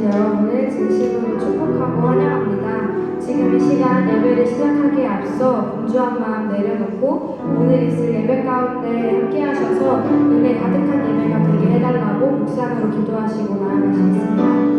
여러분을 진심으로 축복하고 환영합니다. 지금 이 시간 예배를 시작하기에 앞서 분주한 마음 내려놓고 오늘 있을 예배 가운데 함께 하셔서 은혜 가득한 예배가 되게 해달라고 묵상으로 기도하시고 나아가시겠습니다.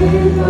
Yes.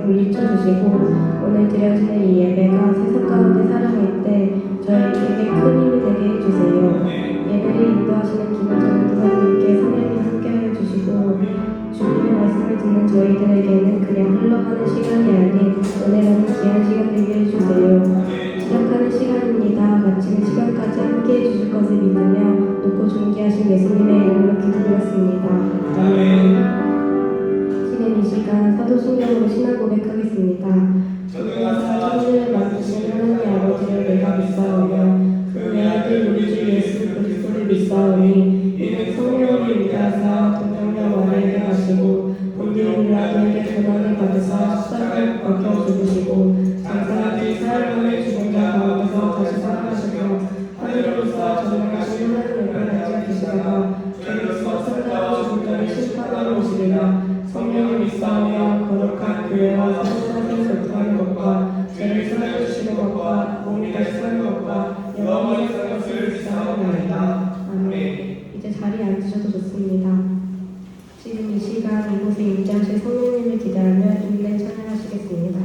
물리쳐 주시고 오늘 드려지는 이 예배가 세상 가운데 살아갈 때 저희에게 큰 힘이 되게 해주세요. 예배를 인도하시는 김은정 도사님께 성령님 함께하여 주시고 주님의 말씀을 듣는 저희들에게는 그냥 흘러가는 시간이 아닌 은혜라는 귀한 시간 되게 해주세요. 시작하는 시간입니다. 마치는 시간까지 함께해 주실 것을 믿으며 높고 존귀하신 예수님의 이름으로 기도드렸습니다. 지금 이 시간 사도신경으로 신앙 고백하겠습니다. 천지를 만드신 하나님 아버지를 내가 믿사오며 그 외아들 우리 주 예수 그리스도를 믿사오니 이는 성령을 위하사 동정녀 마리아에게 하시고 본디오 빌라도에게 고난을 받으사 십자가에 박혀 죽으시고 장사하신 사흘만에 죽은 자 가운데서 다시 살아나시며 하늘로서 전능하신 하나님 옆에 앉아 계시다가 주로서 산자와 죽은 자를 심판하러 오시리라. 성령을 믿사오며 거룩한 교회와 성령을 교통하는 것과 죄를 사하여 주시는 것과 몸이 다시 사는 것과 영원히 사는 것을 믿사옵나이다. 아멘. 이제 자리에 앉으셔도 좋습니다. 지금 이 시간 이곳에 임재하실 성령님을 기대하며 인내 찬양하시겠습니다.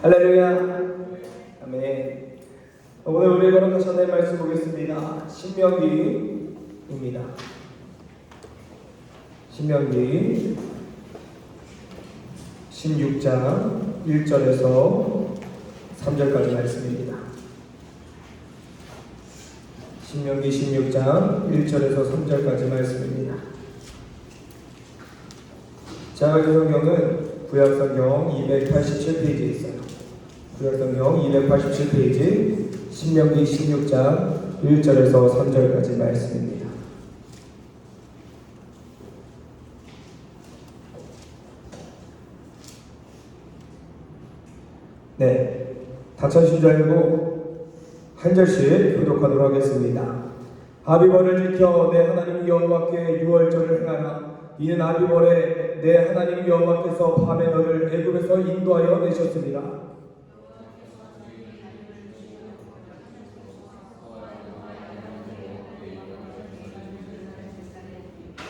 할렐루야. 아멘. 오늘 우리가 거룩하신 하나님의 말씀 보겠습니다. 신명기입니다. 신명기 16장 1절에서 3절까지 말씀입니다. 신명기 16장 1절에서 3절까지 말씀입니다. 자가의 성경은 구약성경 287페이지에 있어요. 구약성경 287페이지 신명기 16장 1절에서 3절까지 말씀입니다. 네, 닫혀주신 줄 알고 한 절씩 교독하도록 하겠습니다. 아비벌을 지켜 내 하나님 여호와께 유월절을 행하라. 이는 아비벌에 내 하나님 여호와께서 밤에 너를 애굽에서 인도하여 내셨습니다.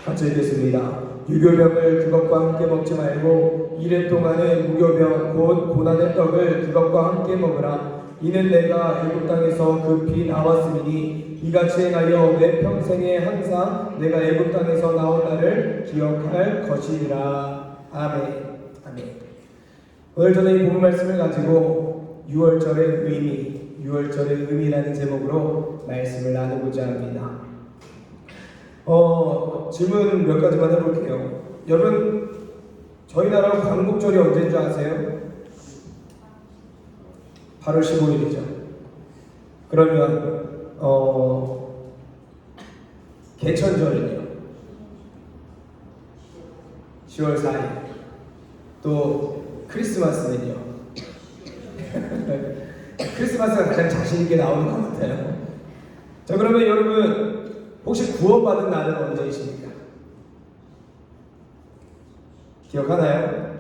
같이 읽겠습니다. 유교병을 그것과 함께 먹지 말고 이래 동안에 무교병 곧 고난의 떡을 그것과 함께 먹으라. 이는 내가 애굽 땅에서 급히 나왔음이니 이같이 행하여 내 평생에 항상 내가 애굽 땅에서 나온 날을 기억할 것이니라. 아멘. 아멘. 오늘 저는 이 본문 말씀을 가지고 6월절의 의미라는 제목으로 말씀을 나누고자 합니다. 질문 몇 가지만 해볼게요. 여러분, 저희 나라 광복절이 언제인 줄 아세요? 8월 15일이죠. 그러면 개천절은요? 10월 4일. 또 크리스마스는요? 크리스마스가 가장 자신있게 나오는 것 같아요. 자, 그러면 여러분 혹시 구원받은 날은 언제이십니까? 기억하나요?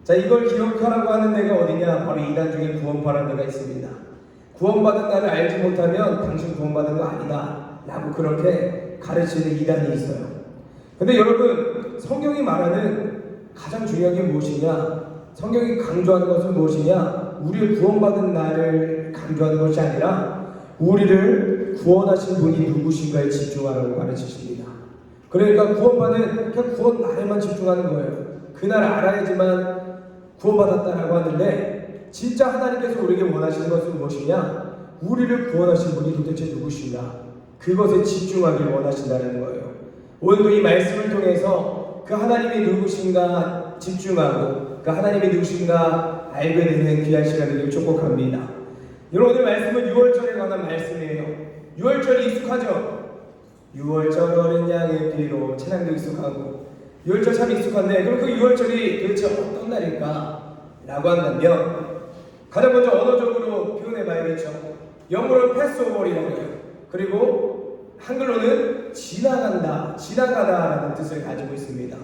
자, 이걸 기억하라고 하는 데가 어디냐? 바로 이단 중에 구원파라는 데가 있습니다. 구원받은 날을 알지 못하면 당신 구원받은 거 아니다 라고 그렇게 가르치는 이단이 있어요. 근데 여러분, 성경이 말하는 가장 중요한 게 무엇이냐? 성경이 강조하는 것은 무엇이냐? 우리를 구원받은 날을 강조하는 것이 아니라 우리를 구원하신 분이 누구신가에 집중하라고 가르치십니다. 그러니까 구원받은 그냥 구원 날에만 집중하는 거예요. 그날 알아야지만 구원받았다라고 하는데, 진짜 하나님께서 우리에게 원하시는 것은 무엇이냐? 우리를 구원하신 분이 도대체 누구신가? 그것에 집중하길 원하신다는 거예요. 오늘도 이 말씀을 통해서 그 하나님이 누구신가 집중하고 그 하나님이 누구신가 알게 되는 귀한 시간이 되길 축복합니다. 여러분, 오늘 말씀은 6월절에 관한 말씀이에요. 6월절이 익숙하죠? 6월절 어린 양의 피로, 찬양도 익숙하고 6월절 참 익숙한데, 그럼 그 6월절이 도대체 어떤 날일까? 라고 한다면 가장 먼저 언어적으로 표현해 봐야겠죠. 영어로 패스오버이라고 해요. 그리고 한글로는 지나간다, 지나가다라는 뜻을 가지고 있습니다.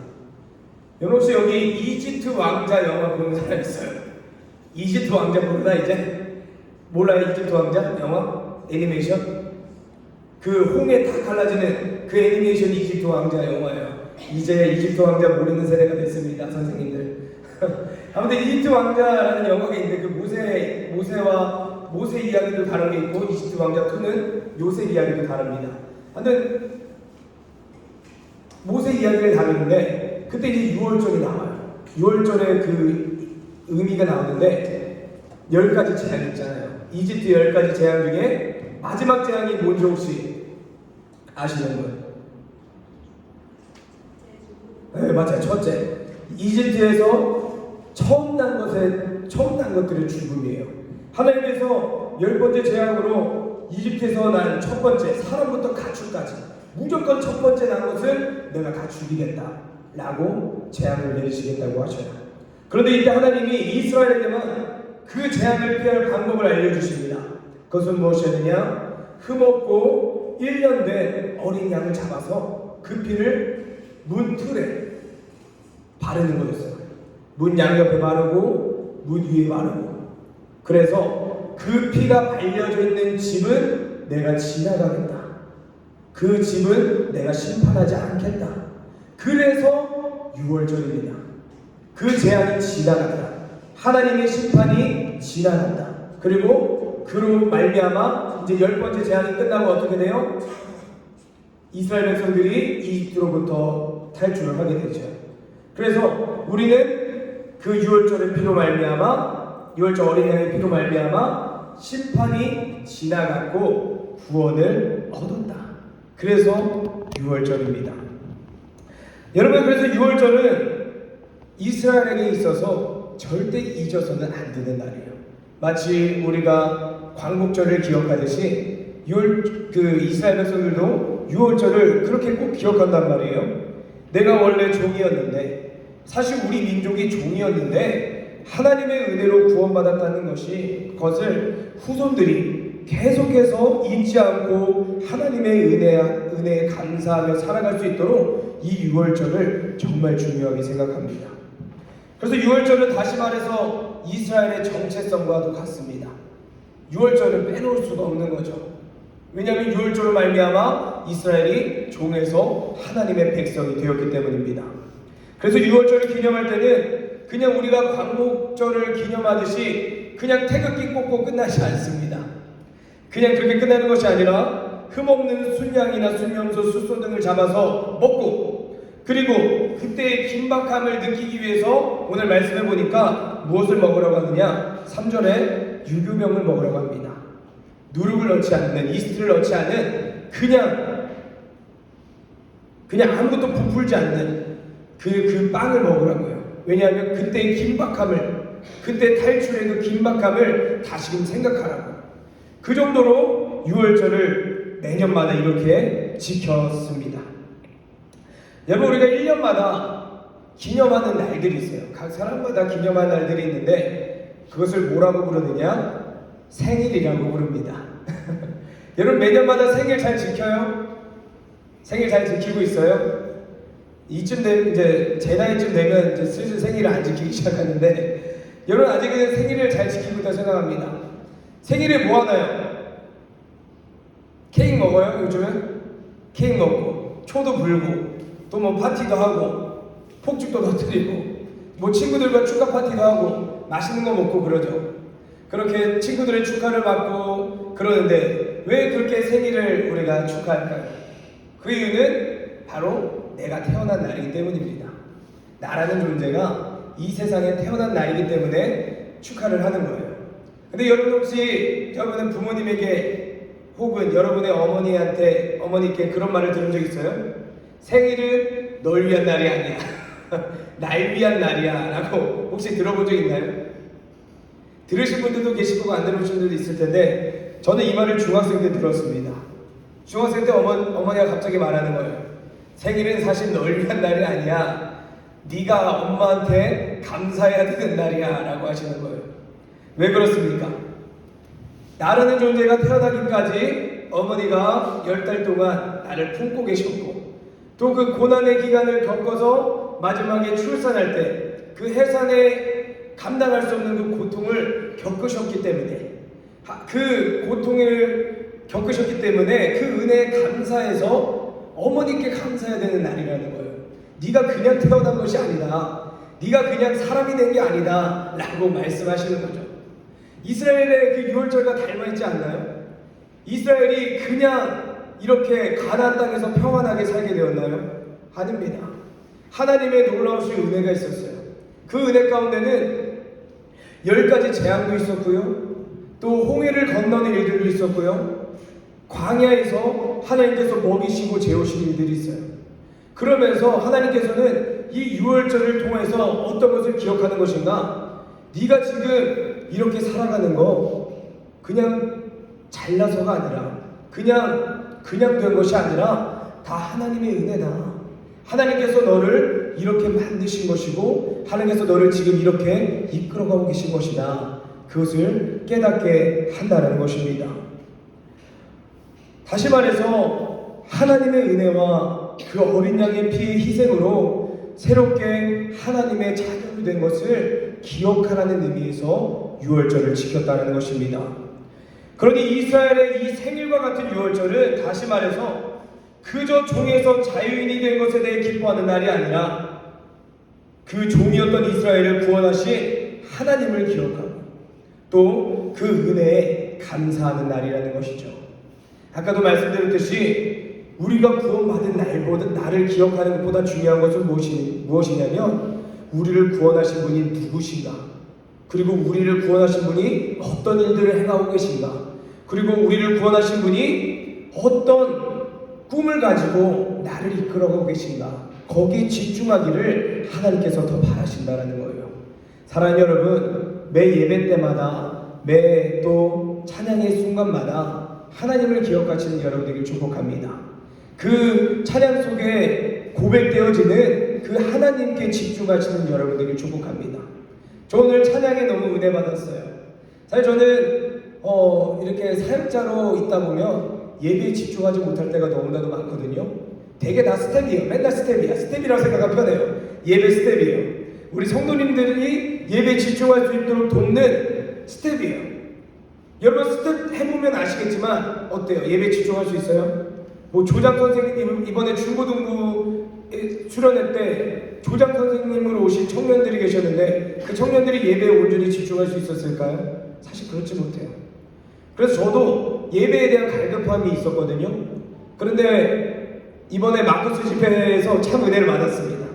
여러분, 혹시 여기 이집트 왕자 영화 보는 사람 있어요? 이집트 왕자 모르나 이제? 몰라요? 이집트 왕자 영화? 애니메이션? 그 홍에 다 갈라지는 그 애니메이션 이집트 왕자 영화예요. 이제 이집트 왕자 모르는 세대가 됐습니다, 선생님들. 아무튼 이집트 왕자라는 영화가 있는데 그 모세와 모세 이야기도 다른 게 있고 이집트 왕자 2는 요셉 이야기도 다릅니다. 아무튼 모세 이야기를 다루는데 그때 이제 6월절이 나와요. 6월절에 그 의미가 나오는데 10가지 재앙 있잖아요. 이집트 10가지 재앙 중에 마지막 재앙이 뭔지 혹시 아시는 분? 네, 맞아요. 첫째, 이집트에서 처음 난 것들의 죽음이에요. 하나님께서 10번째 재앙으로 이집트에서 난 첫 번째, 사람부터 가축까지 무조건 첫 번째 난 것을 내가 다 죽이겠다 라고 재앙을 내리시겠다고 하셔요. 그런데 이때 하나님이 이스라엘에게만 그 재앙을 피할 방법을 알려주십니다. 그것은 무엇이었느냐? 흠없고 1년 된 어린 양을 잡아서 그 피를 문 틀에 바르는 거였어요. 문 양옆에 바르고 문 위에 바르고. 그래서 그 피가 발려져 있는 집은 내가 지나가겠다. 그 집은 내가 심판하지 않겠다. 그래서 6월절입니다. 그 재앙이 지나간다. 하나님의 심판이 지나간다. 그리고 그로 말미암아 이제 10번째 재앙이 끝나고 어떻게 돼요? 이스라엘 백성들이 이집트로부터 탈출을 하게 되죠. 그래서 우리는 그 6월절의 피로 말미암아, 6월절 어린 양의 피로 말미암아 심판이 지나갔고 구원을 얻었다. 그래서 6월절입니다. 여러분, 그래서 6월절은 이스라엘에게 있어서 절대 잊어서는 안 되는 날이에요. 마치 우리가 광복절을 기억하듯이 이스라엘 백성들도 6월절을 그렇게 꼭 기억한단 말이에요. 내가 원래 종이었는데, 사실 우리 민족이 종이었는데 하나님의 은혜로 구원받았다는 그것을 후손들이 계속해서 잊지 않고 하나님의 은혜에 감사하며 살아갈 수 있도록 이 6월절을 정말 중요하게 생각합니다. 그래서 6월절은 다시 말해서 이스라엘의 정체성과도 같습니다. 6월절은 빼놓을 수가 없는 거죠. 왜냐하면 6월절로 말미암아 이스라엘이 종에서 하나님의 백성이 되었기 때문입니다. 그래서 6월절을 기념할 때는 그냥 우리가 광복절을 기념하듯이 그냥 태극기 꽂고 끝나지 않습니다. 그냥 그렇게 끝나는 것이 아니라 흠없는 순양이나 순염소, 숫소 등을 잡아서 먹고, 그리고 그때의 긴박함을 느끼기 위해서 오늘 말씀해 보니까 무엇을 먹으라고 하느냐? 3절에 유교병을 먹으라고 합니다. 누룩을 넣지 않는, 이스트를 넣지 않은 그냥 그냥 아무것도 부풀지 않는 그 빵을 먹으라고요. 왜냐하면 그때의 긴박함을, 그때 탈출의 그 긴박함을 다시금 생각하라고. 그 정도로 유월절을 매년마다 이렇게 지켰습니다. 여러분, 우리가 1년마다 기념하는 날들이 있어요. 각 사람마다 기념하는 날들이 있는데 그것을 뭐라고 부르느냐? 생일이라고 부릅니다. 여러분, 매년마다 생일 잘 지켜요? 생일 잘 지키고 있어요? 이쯤 되면 이제 제 나이쯤 되면 이제 슬슬 생일을 안 지키기 시작하는데, 여러분 아직은 생일을 잘 지키고 있다고 생각합니다. 생일에 뭐 하나요? 케이크 먹어요? 요즘은? 케이크 먹고 초도 불고 또 뭐 파티도 하고 폭죽도 터뜨리고 뭐 친구들과 축하 파티도 하고 맛있는 거 먹고 그러죠. 그렇게 친구들의 축하를 받고 그러는데 왜 그렇게 생일을 우리가 축하할까요? 그 이유는 바로 내가 태어난 날이기 때문입니다. 나라는 존재가 이 세상에 태어난 날이기 때문에 축하를 하는 거예요. 근데 여러분, 혹시 여러분은 부모님에게 혹은 여러분의 어머니께 그런 말을 들은 적 있어요? 생일은 널 위한 날이 아니야. 날 위한 날이야 라고 혹시 들어본 적 있나요? 들으신 분들도 계실 거고 안 들으신 분들도 있을 텐데, 저는 이 말을 중학생 때 들었습니다. 중학생 때 어머니가 갑자기 말하는 거예요. 생일은 사실 널 위한 날이 아니야. 네가 엄마한테 감사해야 되는 날이야 라고 하시는 거예요. 왜 그렇습니까? 나라는 존재가 태어나기까지 어머니가 10달 동안 나를 품고 계셨고, 또 그 고난의 기간을 겪어서 마지막에 출산할 때 그 해산에 감당할 수 없는 그 고통을 겪으셨기 때문에, 그 고통을 겪으셨기 때문에 그 은혜에 감사해서 어머니께 감사해야 되는 날이라는 거예요. 네가 그냥 태어난 것이 아니다. 네가 그냥 사람이 된 게 아니다 라고 말씀하시는 거죠. 이스라엘의 그 유월절과 닮아있지 않나요? 이스라엘이 그냥 이렇게 가나안 땅에서 평안하게 살게 되었나요? 아닙니다. 하나님의 놀라우신 은혜가 있었어요. 그 은혜 가운데는 10가지 재앙도 있었고요, 또 홍해를 건너는 일들도 있었고요, 광야에서 하나님께서 먹이시고 재우신 일들이 있어요. 그러면서 하나님께서는 이 유월절을 통해서 어떤 것을 기억하는 것인가? 네가 지금 이렇게 살아가는 거 그냥 잘나서가 아니라, 그냥 된 것이 아니라 다 하나님의 은혜다. 하나님께서 너를 이렇게 만드신 것이고 하나님께서 너를 지금 이렇게 이끌어가고 계신 것이다. 그것을 깨닫게 한다는 것입니다. 다시 말해서 하나님의 은혜와 그 어린 양의 피의 희생으로 새롭게 하나님의 자녀로 된 것을 기억하라는 의미에서 유월절을 지켰다는 것입니다. 그러니 이스라엘의 이 생일과 같은 유월절은 다시 말해서 그저 종에서 자유인이 된 것에 대해 기뻐하는 날이 아니라 그 종이었던 이스라엘을 구원하신 하나님을 기억하고 또 그 은혜에 감사하는 날이라는 것이죠. 아까도 말씀드렸듯이 우리가 구원받은 나를 기억하는 것보다 중요한 것은 무엇이냐면 우리를 구원하신 분이 누구신가, 그리고 우리를 구원하신 분이 어떤 일들을 행하고 계신가, 그리고 우리를 구원하신 분이 어떤 꿈을 가지고 나를 이끌어가고 계신가, 거기에 집중하기를 하나님께서 더 바라신다는 거예요. 사랑하는 여러분, 매 예배 때마다 매 또 찬양의 순간마다 하나님을 기억하시는 여러분에게 축복합니다. 그 찬양 속에 고백되어지는 그 하나님께 집중하시는 여러분에게 축복합니다. 저 오늘 찬양에 너무 은혜 받았어요. 사실 저는 이렇게 사역자로 있다 보면 예배에 집중하지 못할 때가 너무나도 많거든요. 되게 다 스텝이에요. 맨날 스텝이라고 생각하면 편해요. 예배 스텝이에요. 우리 성도님들이 예배에 집중할 수 있도록 돕는 스텝이에요. 여러분 스텝 해보면 아시겠지만 어때요? 예배에 집중할 수 있어요? 뭐 조장 선생님 이번에 중고등부에 출연할 때 조장 선생님으로 오신 청년들이 계셨는데 그 청년들이 예배에 온전히 집중할 수 있었을까요? 사실 그렇지 못해요. 그래서 저도 예배에 대한 갈급함이 있었거든요. 그런데 이번에 마크스 집회에서 참 은혜를 받았습니다.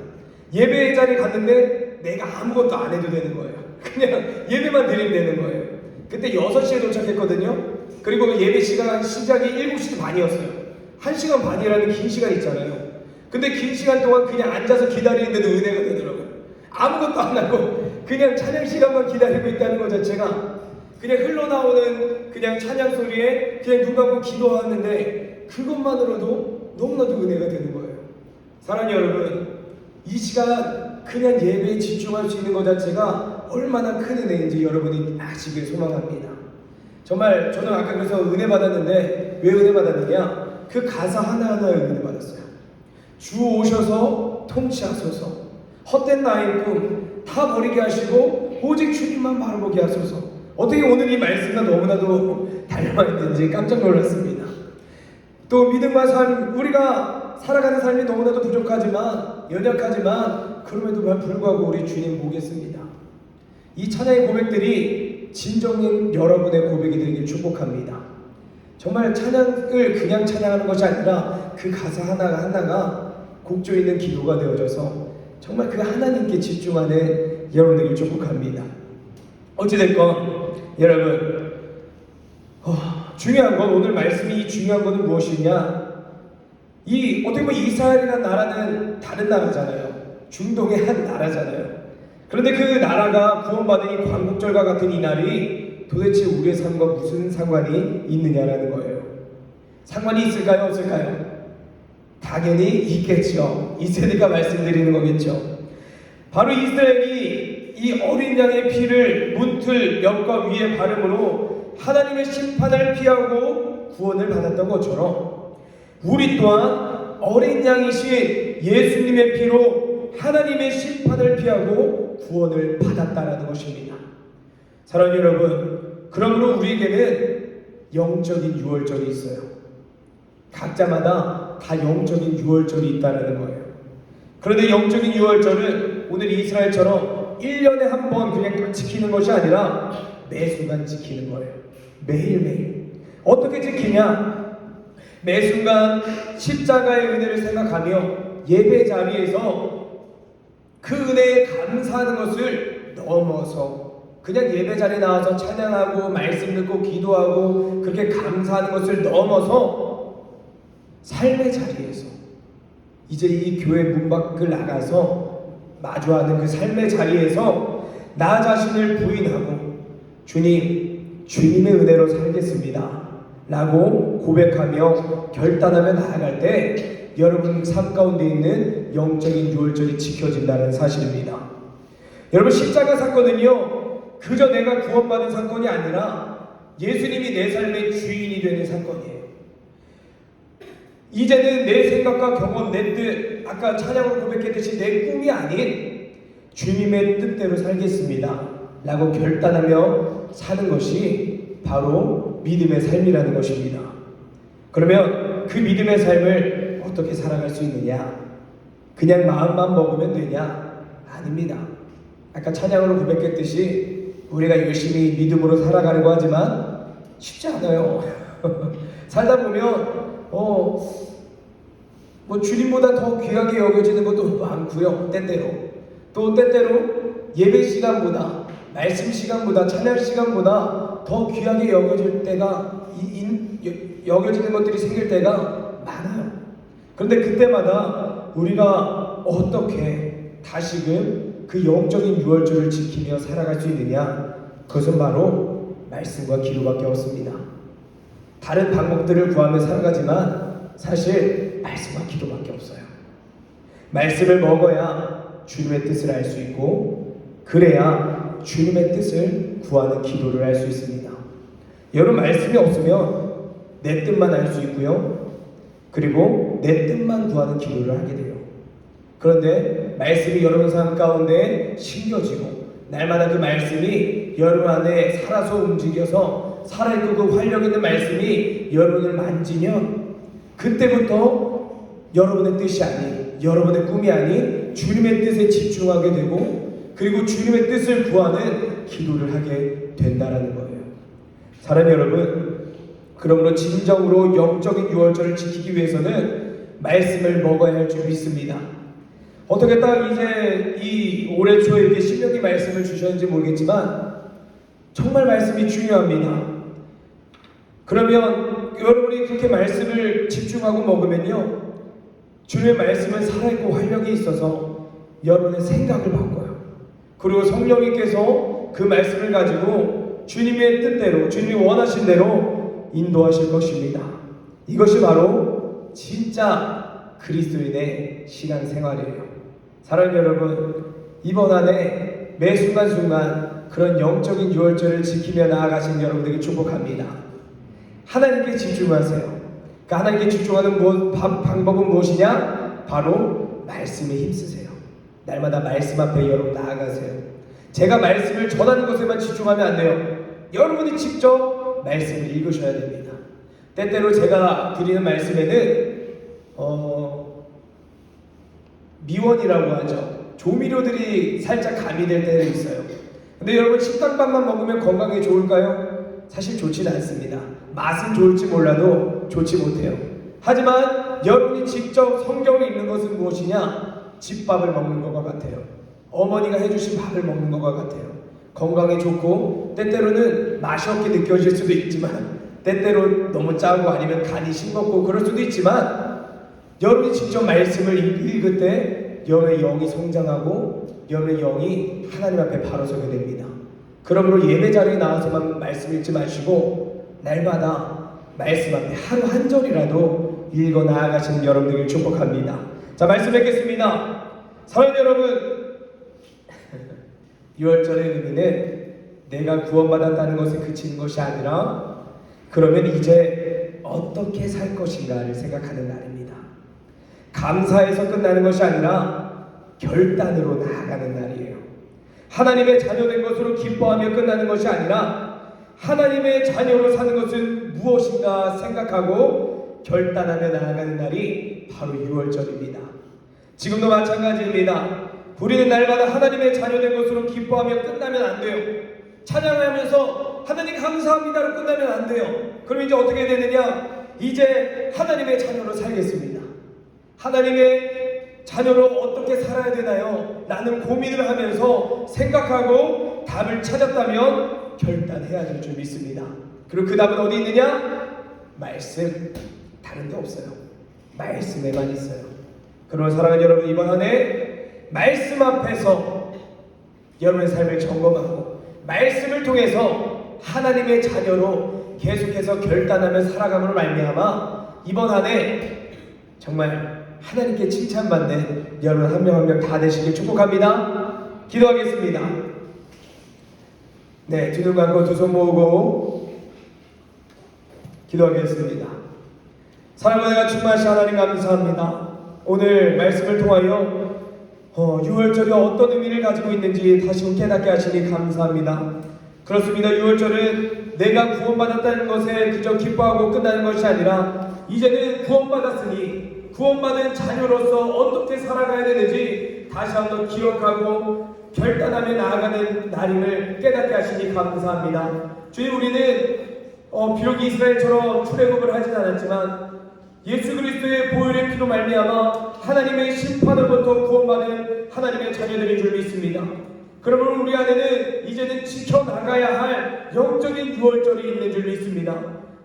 예배 자리에 갔는데 내가 아무것도 안 해도 되는 거예요. 그냥 예배만 드리면 되는 거예요. 그때 6시에 도착했거든요. 그리고 예배 시작이 7시 반이었어요. 1시간 반이라는 긴 시간 있잖아요. 근데 긴 시간 동안 그냥 앉아서 기다리는데도 은혜가 되더라고요. 아무것도 안 하고 그냥 찬양 시간만 기다리고 있다는 것 자체가 그냥 흘러나오는 그냥 찬양 소리에 그냥 눈 감고 기도하는데 그것만으로도 너무나도 은혜가 되는 거예요. 사랑하는 여러분, 이 시간 그냥 예배에 집중할 수 있는 것 자체가 얼마나 큰 은혜인지 여러분이 아시길 소망합니다. 정말 저는 아까 그래서 은혜 받았는데 왜 은혜 받았느냐? 그 가사 하나하나에 은혜 받았어요. 주 오셔서 통치하소서, 헛된 나의 꿈 다 버리게 하시고 오직 주님만 바라보게 하소서. 어떻게 오늘 이 말씀과 너무나도 닮아있는지 깜짝 놀랐습니다. 또 믿음과 삶, 우리가 살아가는 삶이 너무나도 부족하지만 연약하지만 그럼에도 불구하고 우리 주님 보겠습니다. 이 찬양의 고백들이 진정인 여러분의 고백이 되길 축복합니다. 정말 찬양을 그냥 찬양하는 것이 아니라 그 가사 하나하나가 곡조 있는 기도가 되어져서 정말 그 하나님께 집중하는 여러분들을 축복합니다. 어찌됐건 여러분, 중요한 건 오늘 말씀이 중요한 것은 무엇이냐? 이 어떻게 보면 이스라엘이라는 나라는 다른 나라잖아요. 중동의 한 나라잖아요. 그런데 그 나라가 구원받은 이 광복절과 같은 이 날이 도대체 우리의 삶과 무슨 상관이 있느냐라는 거예요. 상관이 있을까요? 없을까요? 당연히 있겠죠. 있으니까 말씀드리는 거겠죠. 바로 이스라엘이 이 어린 양의 피를 문틀 옆과 위에 바름으로 하나님의 심판을 피하고 구원을 받았던 것처럼 우리 또한 어린 양이신 예수님의 피로 하나님의 심판을 피하고 구원을 받았다라는 것입니다. 사랑하는 여러분, 그러므로 우리에게는 영적인 유월절이 있어요. 각자마다 다 영적인 유월절이 있다는 거예요. 그런데 영적인 유월절은 오늘 이스라엘처럼 1년에 한 번 그냥 지키는 것이 아니라 매 순간 지키는 거예요. 매일매일. 어떻게 지키냐? 매 순간 십자가의 은혜를 생각하며 예배 자리에서 그 은혜에 감사하는 것을 넘어서 그냥 예배 자리에 나와서 찬양하고 말씀 듣고 기도하고 그렇게 감사하는 것을 넘어서 삶의 자리에서 이제 이 교회 문 밖을 나가서 마주하는 그 삶의 자리에서 나 자신을 부인하고 주님의 은혜로 살겠습니다 라고 고백하며 결단하며 나아갈 때 여러분 삶 가운데 있는 영적인 유월절이 지켜진다는 사실입니다. 여러분, 십자가 사건은요 그저 내가 구원받은 사건이 아니라 예수님이 내 삶의 주인이 되는 사건이에요. 이제는 내 생각과 경험, 내 뜻, 아까 찬양으로 고백했듯이 내 꿈이 아닌 주님의 뜻대로 살겠습니다 라고 결단하며 사는 것이 바로 믿음의 삶이라는 것입니다. 그러면 그 믿음의 삶을 어떻게 살아갈 수 있느냐? 그냥 마음만 먹으면 되냐? 아닙니다. 아까 찬양으로 고백했듯이 우리가 열심히 믿음으로 살아가려고 하지만 쉽지 않아요. 살다 보면 뭐 주님보다 더 귀하게 여겨지는 것도 많고요. 때때로 예배 시간보다 말씀 시간보다 찬양 시간보다 더 귀하게 여겨질 때가 여겨지는 것들이 생길 때가 많아요. 그런데 그때마다 우리가 어떻게 다시금 그 영적인 유월절을 지키며 살아갈 수 있느냐? 그것은 바로 말씀과 기도밖에 없습니다. 다른 방법들을 구하며 살아가지만 사실 말씀과 기도밖에 없어요. 말씀을 먹어야 주님의 뜻을 알 수 있고 그래야 주님의 뜻을 구하는 기도를 할 수 있습니다. 여러분, 말씀이 없으면 내 뜻만 알 수 있고요. 그리고 내 뜻만 구하는 기도를 하게 돼요. 그런데 말씀이 여러분 삶 가운데 심겨지고 날마다 그 말씀이 여러분 안에 살아서 움직여서 살아있고 그 활력 있는 말씀이 여러분을 만지면 그때부터 여러분의 뜻이 아닌, 여러분의 꿈이 아닌 주님의 뜻에 집중하게 되고 그리고 주님의 뜻을 구하는 기도를 하게 된다는 거예요. 사랑하는 여러분, 그러므로 진정으로 영적인 유월절을 지키기 위해서는 말씀을 먹어야 할 줄 믿습니다. 어떻게 딱 이제 이 올해 초에 이렇게 신명기 말씀을 주셨는지 모르겠지만 정말 말씀이 중요합니다. 그러면 여러분이 그렇게 말씀을 집중하고 먹으면요 주님의 말씀은 살아있고 활력이 있어서 여러분의 생각을 바꿔요. 그리고 성령님께서 그 말씀을 가지고 주님의 뜻대로, 주님이 원하신 대로 인도하실 것입니다. 이것이 바로 진짜 그리스도인의 신앙생활이에요. 사랑하는 여러분, 이번 한 해 매 순간순간 그런 영적인 유월절을 지키며 나아가신 여러분들에게 축복합니다. 하나님께 집중하세요. 그 하나님께 집중하는 방법은 무엇이냐? 바로 말씀에 힘쓰세요. 날마다 말씀 앞에 여러분 나아가세요. 제가 말씀을 전하는 것에만 집중하면 안 돼요. 여러분이 직접 말씀을 읽으셔야 됩니다. 때때로 제가 드리는 말씀에는 미원이라고 하죠. 조미료들이 살짝 가미될 때가 있어요. 근데 여러분, 식단밥만 먹으면 건강에 좋을까요? 사실 좋진 않습니다. 맛은 좋을지 몰라도 좋지 못해요. 하지만 여러분이 직접 성경을 읽는 것은 무엇이냐? 집밥을 먹는 것과 같아요. 어머니가 해주신 밥을 먹는 것과 같아요. 건강에 좋고 때때로는 맛이 없게 느껴질 수도 있지만, 때때로 너무 짜고 아니면 간이 싱겁고 그럴 수도 있지만, 여러분이 직접 말씀을 읽을 때 여러분의 영이 성장하고 여러분의 영이 하나님 앞에 바로 서게 됩니다. 그러므로 예배 자리에 나와서만 말씀 읽지 마시고 날마다 말씀 앞에 하루 한 절이라도 읽어 나아가시는 여러분들을 축복합니다. 자, 말씀 읽겠습니다. 사랑하는 여러분, 유월절의 의미는 내가 구원받았다는 것에 그치는 것이 아니라 그러면 이제 어떻게 살 것인가를 생각하는 날입니다. 감사해서 끝나는 것이 아니라 결단으로 나아가는 날이에요. 하나님의 자녀된 것으로 기뻐하며 끝나는 것이 아니라 하나님의 자녀로 사는 것은 무엇인가 생각하고 결단하며 나아가는 날이 바로 유월절입니다. 지금도 마찬가지입니다. 우리는 날마다 하나님의 자녀된 것으로 기뻐하며 끝나면 안 돼요. 찬양하면서 하나님 감사합니다로 끝나면 안 돼요. 그럼 이제 어떻게 되느냐? 이제 하나님의 자녀로 살겠습니다. 하나님의 자녀로 어떻게 살아야 되나요? 라는 고민을 하면서 생각하고 답을 찾았다면 결단해야 될 줄 믿습니다. 그리고 그 답은 어디 있느냐? 말씀. 다른 데 없어요. 말씀에만 있어요. 그러면 사랑하는 여러분, 이번 한 해 말씀 앞에서 여러분의 삶을 점검하고 말씀을 통해서 하나님의 자녀로 계속해서 결단하며 살아감으로 말미암아 이번 한 해 정말 하나님께 칭찬받는 여러분 한 명 한 명 다 되시길 축복합니다. 기도하겠습니다. 네, 두 눈 감고 두 손 모으고 기도하겠습니다. 사랑과 충만하신 하나님 감사합니다. 오늘 말씀을 통하여 유월절이 어떤 의미를 가지고 있는지 다시 깨닫게 하시니 감사합니다. 그렇습니다. 유월절은 내가 구원받았다는 것에 그저 기뻐하고 끝나는 것이 아니라 이제는 구원받았으니 구원받은 자녀로서 어떻게 살아가야 되는지 다시 한번 기억하고 결단하며 나아가는 날임을 깨닫게 하시니 감사합니다. 주님, 우리는 비록 이스라엘처럼 출애굽을 하진 않았지만 예수 그리스도의 보혈의 피로 말미암아 하나님의 심판으로부터 구원받은 하나님의 자녀들인 줄 믿습니다. 그러므로 우리 안에는 이제는 지켜나가야 할 영적인 유월절이 있는 줄 믿습니다.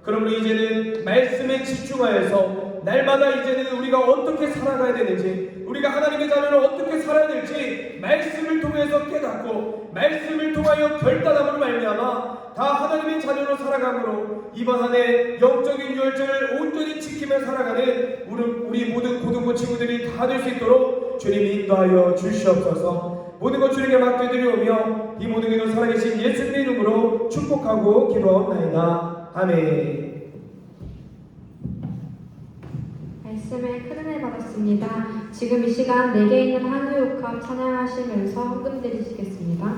그러므로 이제는 말씀에 집중하여서 날마다 이제는 우리가 어떻게 살아가야 되는지, 우리가 하나님의 자녀로 어떻게 살아야 될지 말씀을 통해서 깨닫고 말씀을 통하여 결단함으로 말미암아 다 하나님의 자녀로 살아가므로 이번 한 해 영적인 유월절을 온전히 지키며 살아가는 우리 모든 고등부 친구들이 다 될 수 있도록 주님이 인도하여 주시옵소서. 모든 것 주님께 맡겨드리오며 이 모든 것을 살아계신 예수님의 이름으로 축복하고 기도하옵나이다. 아멘. 말씀을 큰 은혜 받았습니다. 지금 이 시간 내게 있는 한우욕합 찬양하시면서 헌금 드리시겠습니다.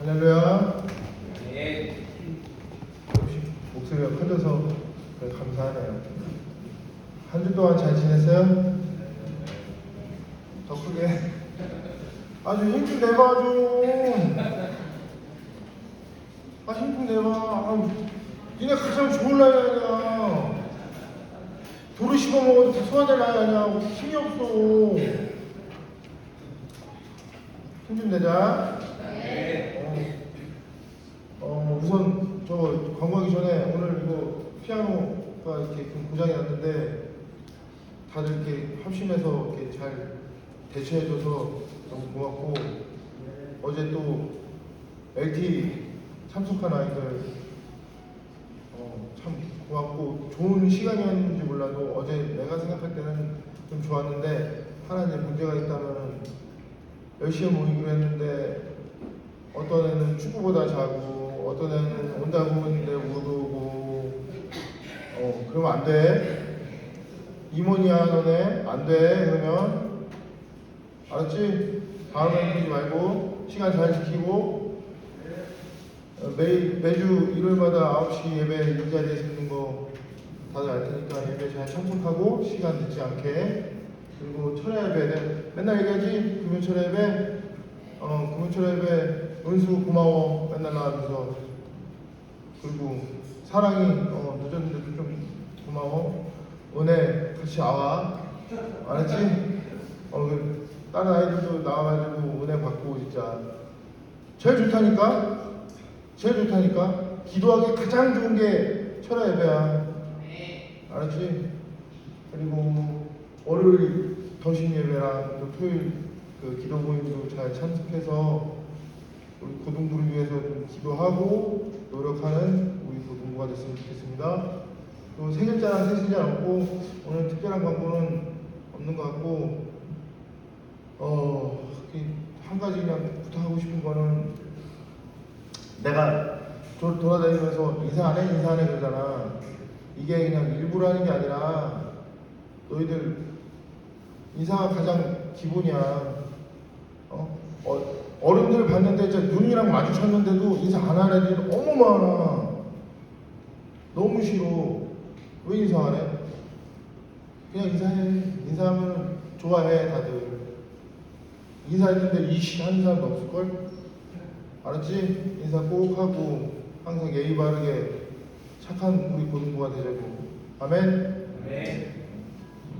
할렐루야. 혹시 목소리가 커져서 감사하네요. 한 주 동안 잘 지냈어요? 더 크게. 아주 힘 좀 내봐 좀. 힘 좀 내봐. 니네 가장 좋은 나이 아니야. 도로 씹어먹어도 다 소화될 나이 아니야. 힘이 없어. 힘 좀 내자. 우선 저 광고하기 전에 오늘 이거 피아노가 이렇게 좀 고장이 났는데 다들 이렇게 합심해서 이렇게 잘 대처해줘서 너무 고맙고, 어제 또 LT 참석한 아이들 참 고맙고 좋은 시간이었는지 몰라도 어제 내가 생각할 때는 좀 좋았는데, 하나 이제 문제가 있다면 10시에 모이기로 했는데 어떤 애는 축구보다 자고 어떤 애는 온다고 했는데 못 오고, 그러면 안 돼. 임원이야 너네. 안 돼. 그러면 알았지? 다음에 그러지 말고 시간 잘 지키고, 매주 일요일마다 9시 예배 이 자리에서 있는 거 다들 알 테니까 예배 잘 참석하고 시간 늦지 않게. 그리고 철야 예배 맨날 얘기하지? 금요철 예배. 금요철 예배 은수 고마워 맨날 나와줘서. 그리고 사랑이 늦었는데도 좀 고마워. 은혜 같이 나와. 알았지? 다른 아이들도 나와가지고 은혜 받고 진짜 제일 좋다니까. 기도하기 가장 좋은 게 철야 예배야. 알았지? 그리고 월요일 더신 예배랑 또 토요일 그 기도 모임도 잘 참석해서 우리 고등부를 위해서 좀 기도하고 노력하는 우리 고등부가 됐으면 좋겠습니다. 또 생일자랑 새신자 없고 오늘 특별한 광고는 없는 것 같고, 한 가지 그냥 부탁하고 싶은 거는, 내가 돌아다니면서 인사 안 해 그러잖아. 이게 그냥 일부러 하는 게 아니라 너희들 인사가 가장 기본이야. 어른들 봤는데 이제 눈이랑 마주쳤는데도 인사 안 하는 애들이 너무 많아. 너무 싫어. 왜 인사 안 해? 그냥 인사해. 인사하면 좋아해 다들. 인사했는데 이씨 하는 사람도 없을걸? 알았지? 인사 꼭 하고 항상 예의 바르게 착한 우리 고등부가 되자고. 아멘? 네.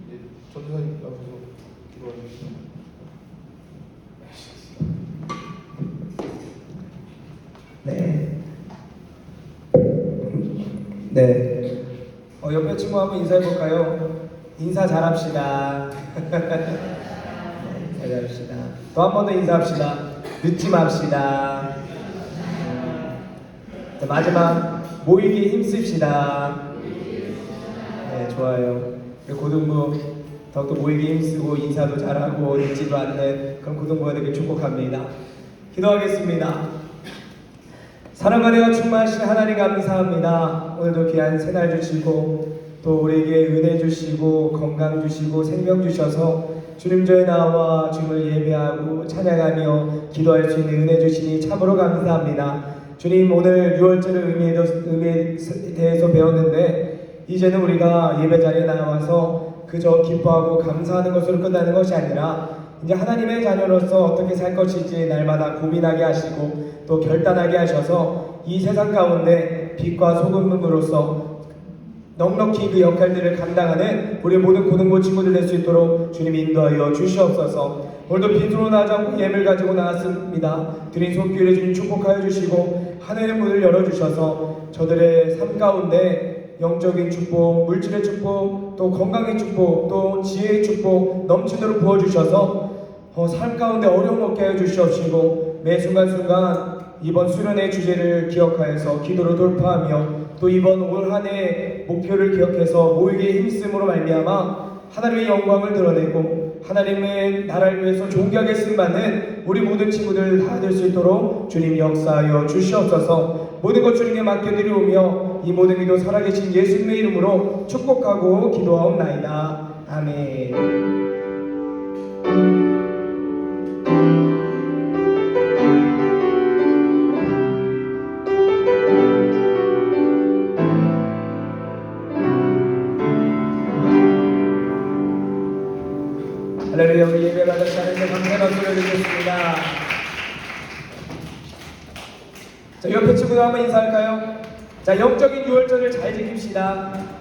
이제 전도사님 앞에서 기도해 주시죠. 네. 옆에 친구 한번 인사해볼까요? 인사 잘합시다. 인사 잘합시다. 또 한 번 더 인사합시다. 늦지 맙시다. 자, 마지막 모이기 힘씁시다. 네, 좋아요. 고등부 더욱더 모이기 힘쓰고 인사도 잘하고 늦지도 않는 그런 고등부가 되길 축복합니다. 기도하겠습니다. 사랑과 은혜가 충만하신 하나님 감사합니다. 오늘도 귀한 새날 주시고 또 우리에게 은혜 주시고 건강 주시고 생명 주셔서 주님 전에 나와 주님을 예배하고 찬양하며 기도할 수 있는 은혜 주시니 참으로 감사합니다. 주님, 오늘 6월절의 의미에 대해서 배웠는데 이제는 우리가 예배 자리에 나와서 그저 기뻐하고 감사하는 것으로 끝나는 것이 아니라 이제 하나님의 자녀로서 어떻게 살 것인지 날마다 고민하게 하시고 또 결단하게 하셔서 이 세상 가운데 빛과 소금으로서 넉넉히 그 역할들을 감당하는 우리 모든 고등부 친구들 될 수 있도록 주님 인도하여 주시옵소서. 오늘도 빈손으로 나지 않고 예물을 가지고 나왔습니다. 드린 손길에 주님 축복하여 주시고 하늘의 문을 열어주셔서 저들의 삶 가운데 영적인 축복, 물질의 축복, 또 건강의 축복, 또 지혜의 축복 넘치도록 부어주셔서 삶 가운데 어려움 없게 하여 주시옵시고 매 순간순간 이번 수련의 주제를 기억하여서 기도로 돌파하며 또 이번 올 한 해 목표를 기억해서 모이기에 힘쓰므로 말미암아 하나님의 영광을 드러내고 하나님의 나라를 위해서 존귀하게 쓰임받는 우리 모든 친구들 다 될 수 있도록 주님 역사하여 주시옵소서. 모든 것 주님께 맡겨드리오며 이 모든 기도 살아계신 예수님의 이름으로 축복하고 기도하옵나이다. 아멘. 자, 옆에 친구들 한번 인사할까요? 자, 영적인 유월절을 잘 지킵시다.